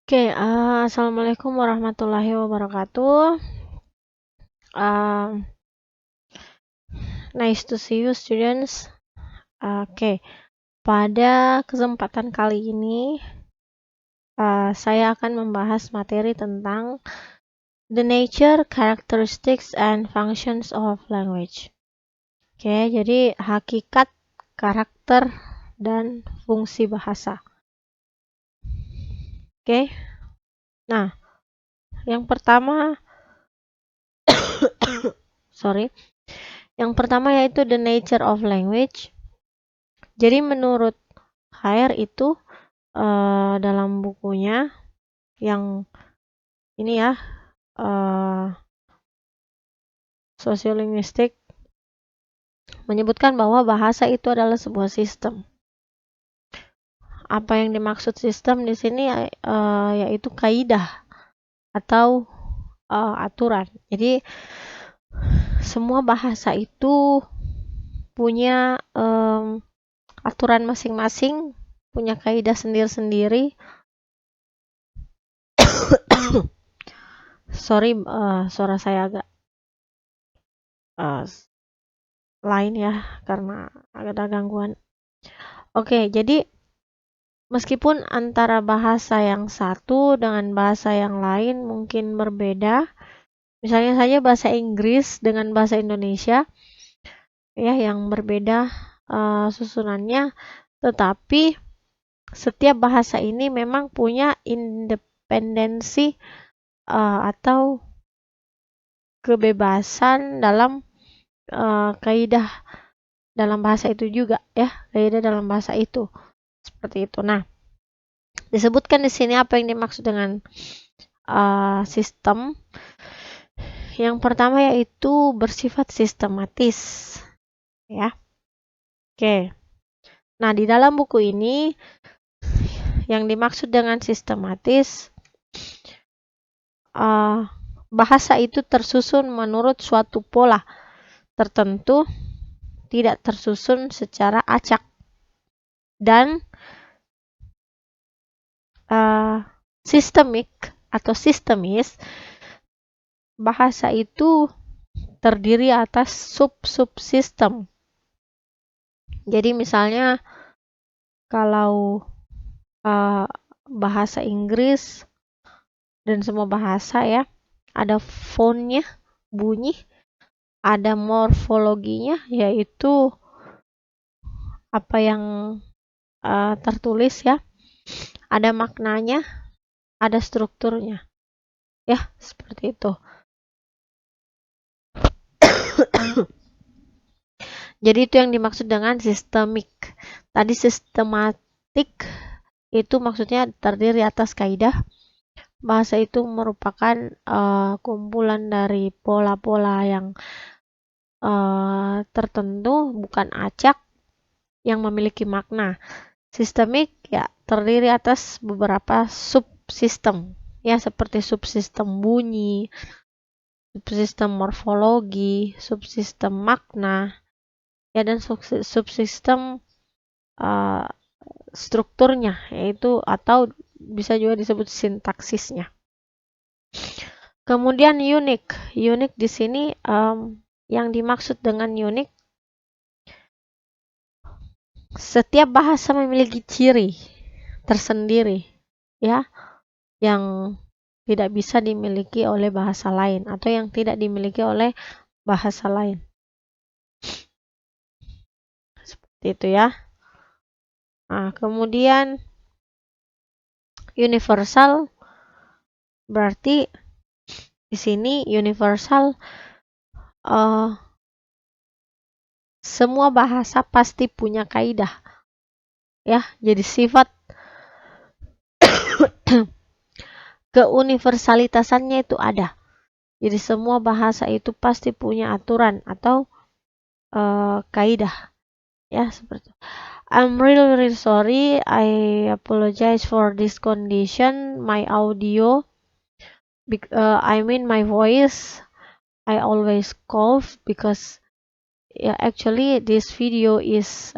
Assalamualaikum warahmatullahi wabarakatuh. Nice to see you, students. Pada kesempatan kali ini, saya akan membahas materi tentang the nature, characteristics, and functions of language. Jadi hakikat, karakter, dan fungsi bahasa. Nah, yang pertama, Yang pertama yaitu the nature of language. Jadi menurut Khair itu dalam bukunya yang ini ya, sosiolinguistik, menyebutkan bahwa bahasa itu adalah sebuah sistem. Apa yang dimaksud sistem di sini yaitu kaidah atau aturan. Jadi semua bahasa itu punya aturan masing-masing, punya kaidah sendiri-sendiri. Sorry, suara saya agak lain ya karena ada gangguan. Jadi meskipun antara bahasa yang satu dengan bahasa yang lain mungkin berbeda, misalnya saja bahasa Inggris dengan bahasa Indonesia ya yang berbeda susunannya, tetapi setiap bahasa ini memang punya independensi atau kebebasan dalam kaidah dalam bahasa itu juga ya, kaidah dalam bahasa itu. Seperti itu. Nah, disebutkan di sini apa yang dimaksud dengan sistem. Yang pertama yaitu bersifat sistematis. Ya. Nah, di dalam buku ini yang dimaksud dengan sistematis, bahasa itu tersusun menurut suatu pola tertentu, tidak tersusun secara acak. Dan sistemik atau sistemis, bahasa itu terdiri atas sub-subsistem. Jadi misalnya kalau bahasa Inggris dan semua bahasa ya, ada fontnya, bunyi, ada morfologinya, yaitu apa yang tertulis ya, ada maknanya, ada strukturnya. Ya, seperti itu. Jadi itu yang dimaksud dengan sistemik. Tadi sistematik itu maksudnya terdiri atas kaidah. Bahasa itu merupakan kumpulan dari pola-pola yang tertentu, bukan acak, yang memiliki makna. Sistemik ya terdiri atas beberapa subsistem ya, seperti subsistem bunyi, subsistem morfologi, subsistem makna ya, dan subsistem strukturnya, yaitu atau bisa juga disebut sintaksisnya. Kemudian unik di sini yang dimaksud dengan unik, setiap bahasa memiliki ciri tersendiri ya, yang tidak bisa dimiliki oleh bahasa lain atau yang tidak dimiliki oleh bahasa lain. Seperti itu ya. Nah, kemudian universal, berarti di sini universal semua bahasa pasti punya kaidah ya, jadi sifat keuniversalitasannya itu ada. Jadi semua bahasa itu pasti punya aturan atau kaidah ya, seperti itu. I'm really sorry, I apologize for this condition. My audio, my voice, I always cough because actually this video is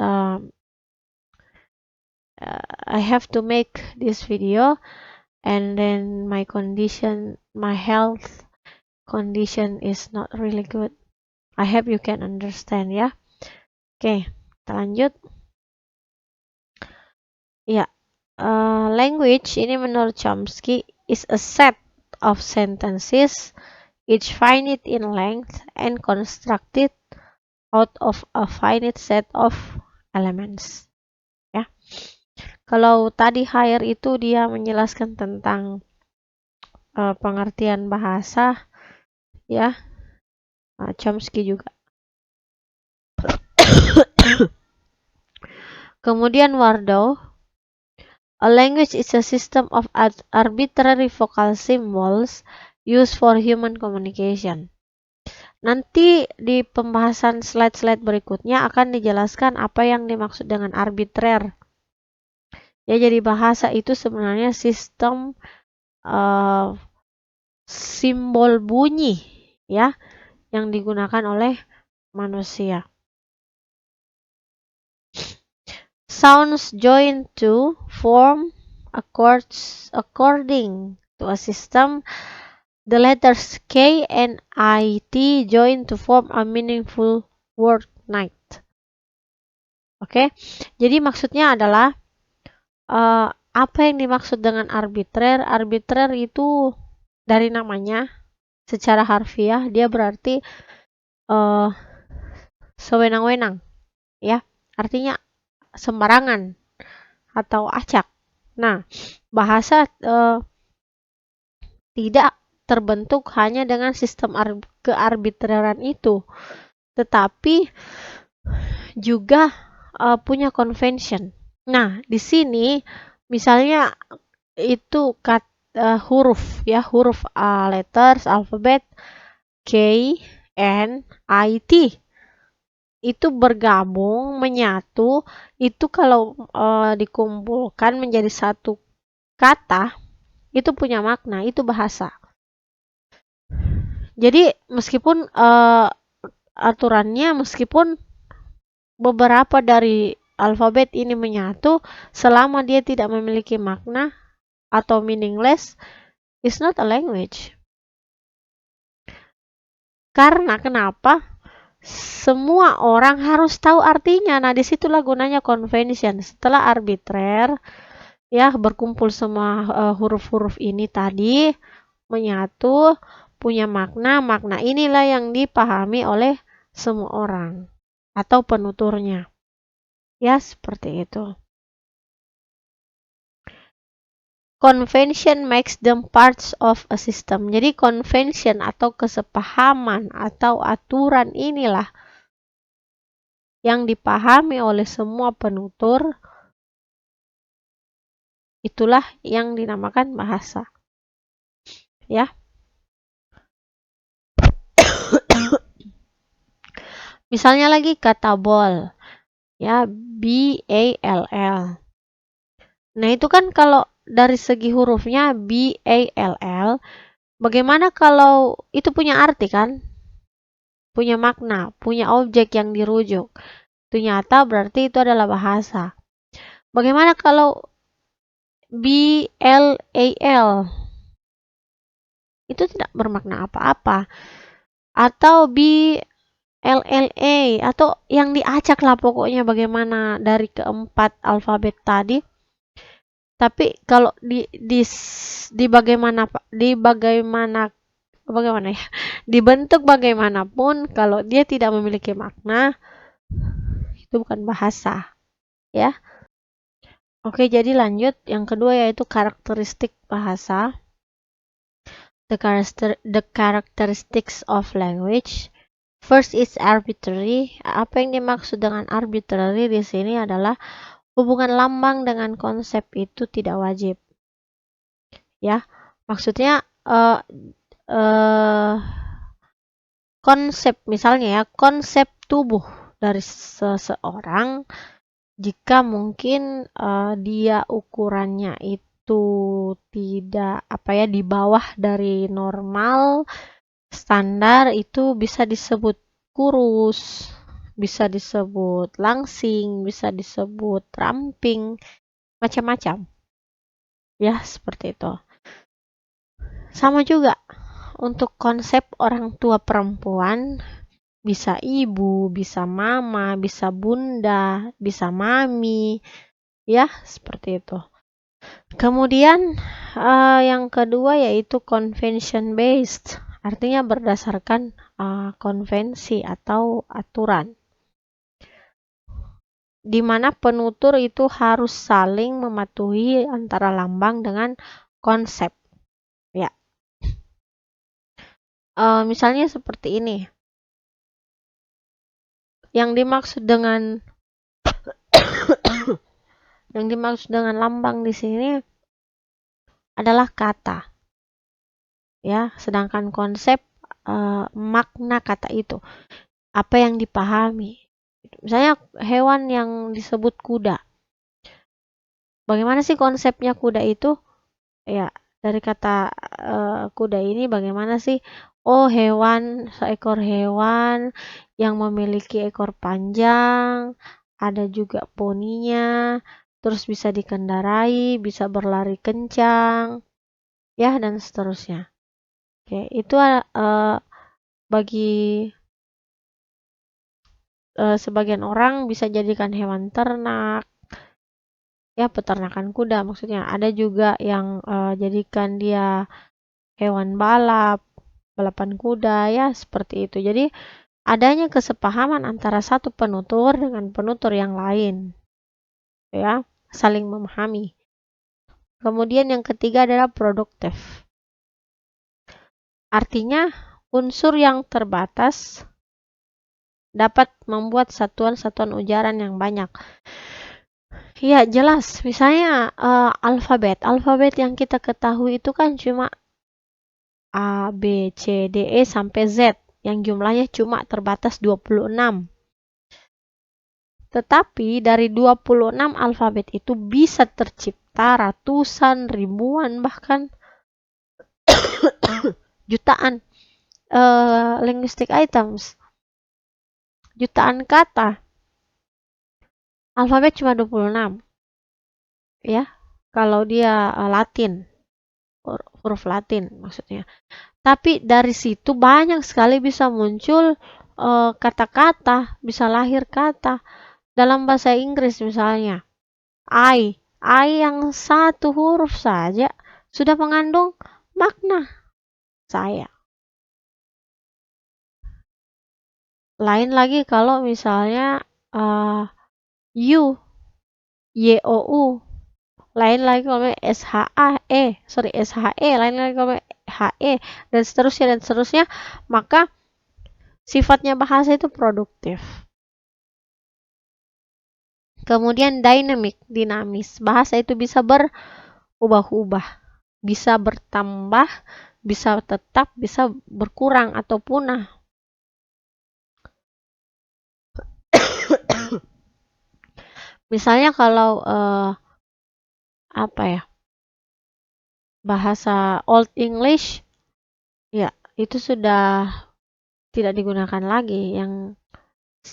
I have to make this video and then my health condition is not really good. I hope you can understand ya. Oke, kita lanjut. Ya, language ini menurut Chomsky is a set of sentences each finite in length and constructed out of a finite set of elements. Ya, kalau tadi higher itu dia menjelaskan tentang pengertian bahasa, ya. Chomsky juga. Kemudian Wardow, a language is a system of arbitrary vocal symbols used for human communication. Nanti di pembahasan slide-slide berikutnya akan dijelaskan apa yang dimaksud dengan arbitrer. Ya, jadi bahasa itu sebenarnya sistem simbol bunyi ya yang digunakan oleh manusia. Sounds join to form chords according to a system. The letters K and IT join to form a meaningful word night. Oke, jadi maksudnya adalah apa yang dimaksud dengan arbitrer? Arbitrer itu dari namanya secara harfiah dia berarti sewenang-wenang, ya, artinya sembarangan atau acak. Nah, bahasa tidak terbentuk hanya dengan sistem kearbitreran itu, tetapi juga punya convention. Nah, di sini misalnya itu huruf ya, huruf letters, alfabet K, N, I, T. Itu bergabung, menyatu, itu kalau dikumpulkan menjadi satu kata, itu punya makna, itu bahasa. Jadi meskipun aturannya, meskipun beberapa dari alfabet ini menyatu, selama dia tidak memiliki makna atau meaningless, it's not a language. Karena kenapa? Semua orang harus tahu artinya. Nah, disitulah gunanya convention. Setelah arbitrer, ya, berkumpul semua huruf-huruf ini tadi, menyatu, punya makna. Makna inilah yang dipahami oleh semua orang atau penuturnya. Ya, seperti itu. Convention makes them parts of a system. Jadi convention atau kesepahaman atau aturan inilah yang dipahami oleh semua penutur. Itulah yang dinamakan bahasa. Ya. Misalnya lagi kata ball. Ya, B-A-L-L. Nah, itu kan kalau dari segi hurufnya B-A-L-L, bagaimana kalau itu punya arti kan? Punya makna, punya objek yang dirujuk. Itu nyata berarti itu adalah bahasa. Bagaimana kalau B-L-A-L? Itu tidak bermakna apa-apa. Atau B-L-L-A, atau yang diacak lah pokoknya bagaimana dari keempat alfabet tadi. Tapi kalau bagaimana ya, dibentuk bagaimanapun, kalau dia tidak memiliki makna, itu bukan bahasa, ya. Oke, jadi lanjut. Yang kedua yaitu karakteristik bahasa. The characteristics of language. First is arbitrary. Apa yang dimaksud dengan arbitrary di sini adalah hubungan lambang dengan konsep itu tidak wajib. Ya, maksudnya konsep, misalnya ya, konsep tubuh dari seseorang, jika mungkin dia ukurannya itu tidak di bawah dari normal standar, itu bisa disebut kurus, bisa disebut langsing, bisa disebut ramping, macam-macam. Ya, seperti itu. Sama juga untuk konsep orang tua perempuan, bisa ibu, bisa mama, bisa bunda, bisa mami, ya, seperti itu. Kemudian yang kedua yaitu convention based, artinya berdasarkan konvensi atau aturan, di mana penutur itu harus saling mematuhi antara lambang dengan konsep. Ya, misalnya seperti ini. Yang dimaksud dengan lambang di sini adalah kata, ya. Sedangkan konsep makna kata itu, apa yang dipahami. Misalnya hewan yang disebut kuda. Bagaimana sih konsepnya kuda itu? Ya, dari kata kuda ini bagaimana sih? Oh, seekor hewan yang memiliki ekor panjang, ada juga poninya, terus bisa dikendarai, bisa berlari kencang, ya, dan seterusnya. Oke, itu bagi sebagian orang bisa jadikan hewan ternak, ya, peternakan kuda maksudnya. Ada juga yang jadikan dia hewan balapan kuda, ya, seperti itu. Jadi adanya kesepahaman antara satu penutur dengan penutur yang lain, ya, saling memahami. Kemudian yang ketiga adalah produktif. Artinya unsur yang terbatas dapat membuat satuan-satuan ujaran yang banyak. Ya, jelas. Misalnya alfabet. Alfabet yang kita ketahui itu kan cuma A, B, C, D, E sampai Z, yang jumlahnya cuma terbatas 26. Tetapi dari 26 alfabet itu bisa tercipta ratusan, ribuan, bahkan jutaan linguistic items. Jutaan kata. Alfabet cuma 26. Ya, kalau dia Latin, huruf Latin maksudnya. Tapi dari situ banyak sekali bisa muncul kata-kata, bisa lahir kata. Dalam bahasa Inggris misalnya, I yang satu huruf saja sudah mengandung makna saya. Lain lagi kalau misalnya you, YOU. Lain lagi kalau SHE, lain lagi kalau HE, dan seterusnya, maka sifatnya bahasa itu produktif. Kemudian dinamis. Bahasa itu bisa berubah-ubah, bisa bertambah, bisa tetap, bisa berkurang atau punah. Misalnya kalau bahasa Old English, ya, itu sudah tidak digunakan lagi yang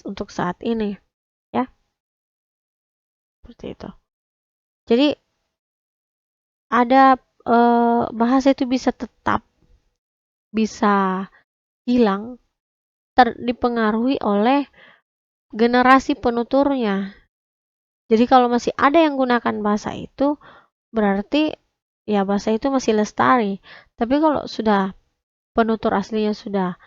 untuk saat ini, ya, seperti itu. Jadi ada bahasa itu bisa tetap, bisa hilang, dipengaruhi oleh generasi penuturnya. Jadi kalau masih ada yang gunakan bahasa itu, berarti ya bahasa itu masih lestari. Tapi kalau sudah penutur aslinya sudah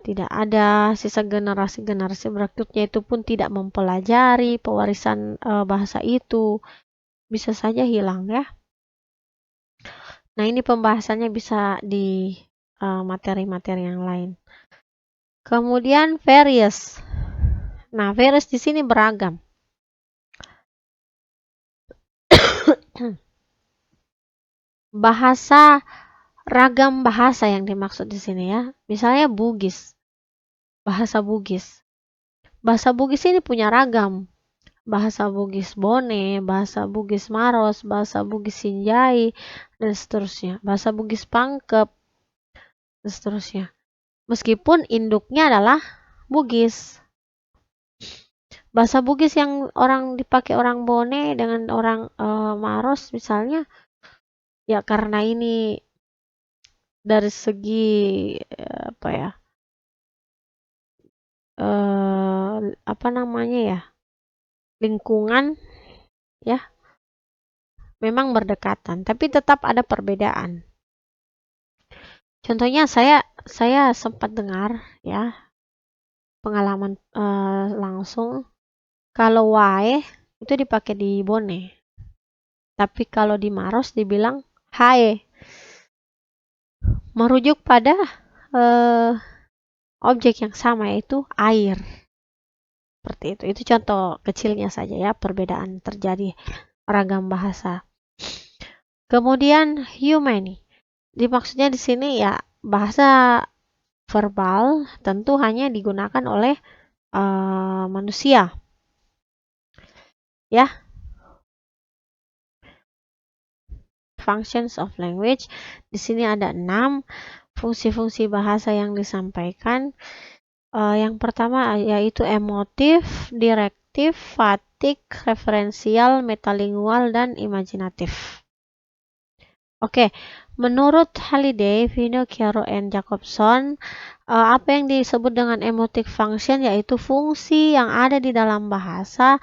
tidak ada, sisa generasi berikutnya itu pun tidak mempelajari pewarisan bahasa itu, bisa saja hilang, ya. Nah, ini pembahasannya bisa di materi-materi yang lain. Kemudian various. Nah, various di sini beragam. Ragam bahasa yang dimaksud di sini, ya. Misalnya Bugis. Bahasa Bugis. Bahasa Bugis ini punya ragam. Bahasa Bugis Bone, bahasa Bugis Maros, bahasa Bugis Sinjai, dan seterusnya. Bahasa Bugis Pangkep, dan seterusnya. Meskipun induknya adalah Bugis. Bahasa Bugis yang dipakai orang Bone dengan orang Maros misalnya, ya karena ini dari segi apa ya? Apa namanya ya? Lingkungan ya, memang berdekatan, tapi tetap ada perbedaan. Contohnya saya sempat dengar ya, pengalaman langsung kalau wae itu dipakai di Bone. Tapi kalau di Maros dibilang hae. Merujuk pada objek yang sama, yaitu air. Seperti itu. Itu contoh kecilnya saja ya, perbedaan terjadi ragam bahasa. Kemudian humani. Dimaksudnya di sini ya bahasa verbal tentu hanya digunakan oleh manusia. Ya. Functions of language. Di sini ada 6 fungsi-fungsi bahasa yang disampaikan. Yang pertama yaitu emotif, direktif, fatik, referensial, metalingual, dan imajinatif. Oke, menurut Halliday, Finocchiaro, and Jacobson, apa yang disebut dengan emotive function yaitu fungsi yang ada di dalam bahasa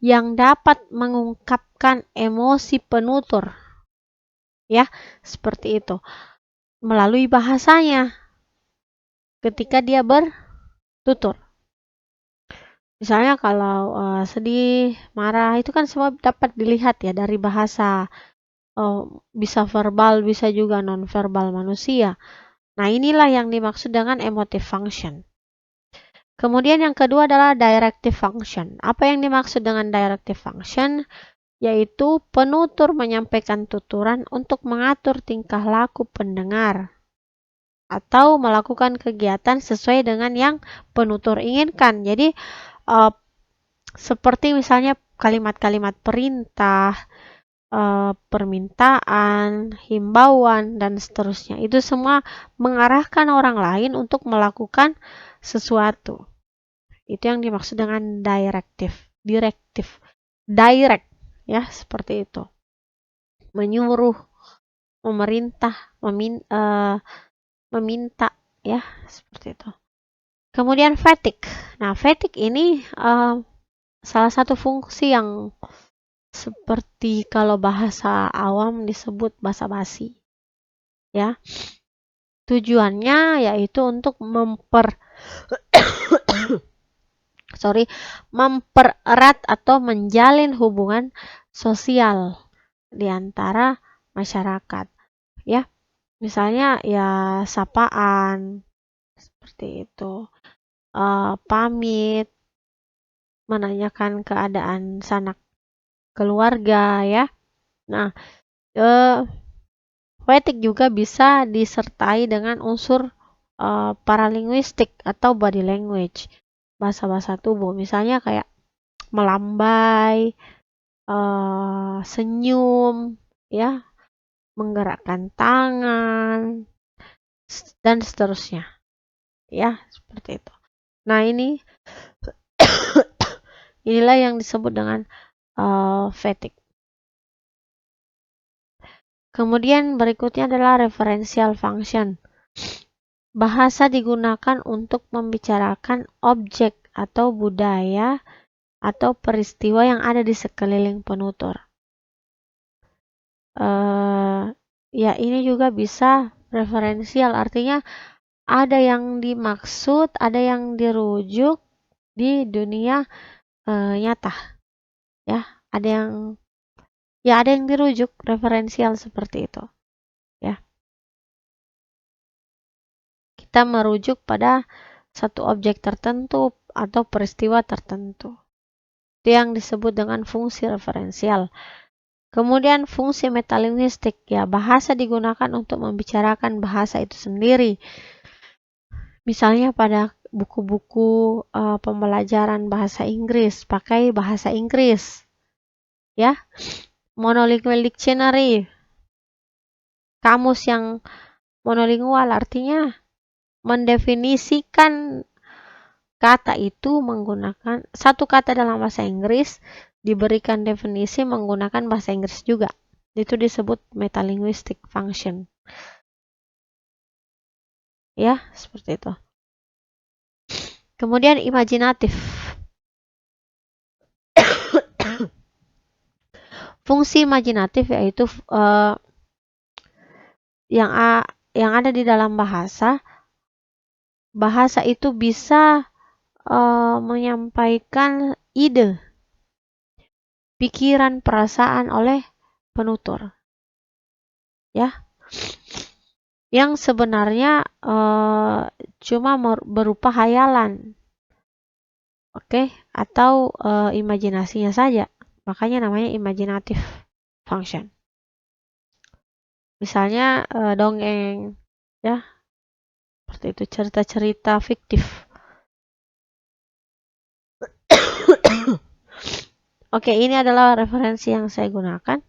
yang dapat mengungkapkan emosi penutur. Ya, seperti itu. Melalui bahasanya ketika dia bertutur. Misalnya kalau sedih, marah, itu kan semua dapat dilihat ya dari bahasa. Bisa verbal, bisa juga non-verbal manusia. Nah, inilah yang dimaksud dengan emotive function. Kemudian yang kedua adalah directive function. Apa yang dimaksud dengan directive function? Yaitu penutur menyampaikan tuturan untuk mengatur tingkah laku pendengar atau melakukan kegiatan sesuai dengan yang penutur inginkan. Jadi, seperti misalnya kalimat-kalimat perintah, permintaan, himbauan, dan seterusnya. Itu semua mengarahkan orang lain untuk melakukan sesuatu. Itu yang dimaksud dengan direktif, direct, ya, seperti itu. Menyuruh, memerintah, meminta, ya, seperti itu. Kemudian fatigue. Nah, fatigue ini salah satu fungsi yang seperti kalau bahasa awam disebut basa-basi. Ya. Tujuannya yaitu untuk mempererat atau menjalin hubungan sosial di antara masyarakat. Ya. Misalnya ya sapaan seperti itu. Pamit, menanyakan keadaan sanak keluarga ya. Nah, fatigue juga bisa disertai dengan unsur paralinguistik atau body language, bahasa-bahasa tubuh. Misalnya kayak melambai, senyum, ya, menggerakkan tangan, dan seterusnya. Ya, seperti itu. Nah, inilah yang disebut dengan fatigue. Kemudian berikutnya adalah referential function. Bahasa digunakan untuk membicarakan objek atau budaya atau peristiwa yang ada di sekeliling penutur. Ya, ini juga bisa referensial, artinya ada yang dimaksud, ada yang dirujuk di dunia nyata. Ya, ada yang dirujuk, referensial seperti itu. Ya. Kita merujuk pada satu objek tertentu atau peristiwa tertentu. Itu yang disebut dengan fungsi referensial. Kemudian fungsi metalinguistik, ya, bahasa digunakan untuk membicarakan bahasa itu sendiri. Misalnya pada buku-buku pembelajaran bahasa Inggris, pakai bahasa Inggris. Ya. Monolingual dictionary. Kamus yang monolingual artinya mendefinisikan kata itu menggunakan satu kata dalam bahasa Inggris diberikan definisi menggunakan bahasa Inggris juga. Itu disebut metalinguistic function. Ya, seperti itu. Kemudian imajinatif. Fungsi imajinatif yaitu yang ada di dalam bahasa. Bahasa itu bisa menyampaikan ide, pikiran, perasaan oleh penutur. Ya, yang sebenarnya cuma berupa hayalan, oke, atau imajinasinya saja. Makanya namanya imaginative function. Misalnya dongeng, ya, seperti itu, cerita-cerita fiktif. Oke, ini adalah referensi yang saya gunakan.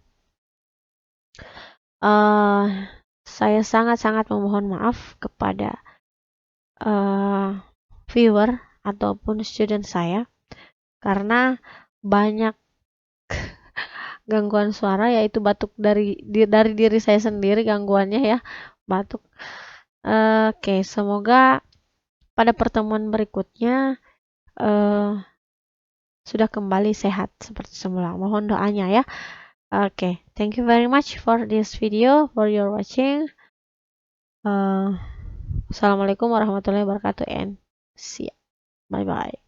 Saya sangat-sangat memohon maaf kepada viewer ataupun student saya karena banyak gangguan suara, yaitu batuk dari diri saya sendiri gangguannya ya, batuk. Oke, semoga pada pertemuan berikutnya sudah kembali sehat seperti semula. Mohon doanya ya. Oke, thank you very much for this video, for your watching. Assalamualaikum warahmatullahi wabarakatuh and see ya. Bye bye.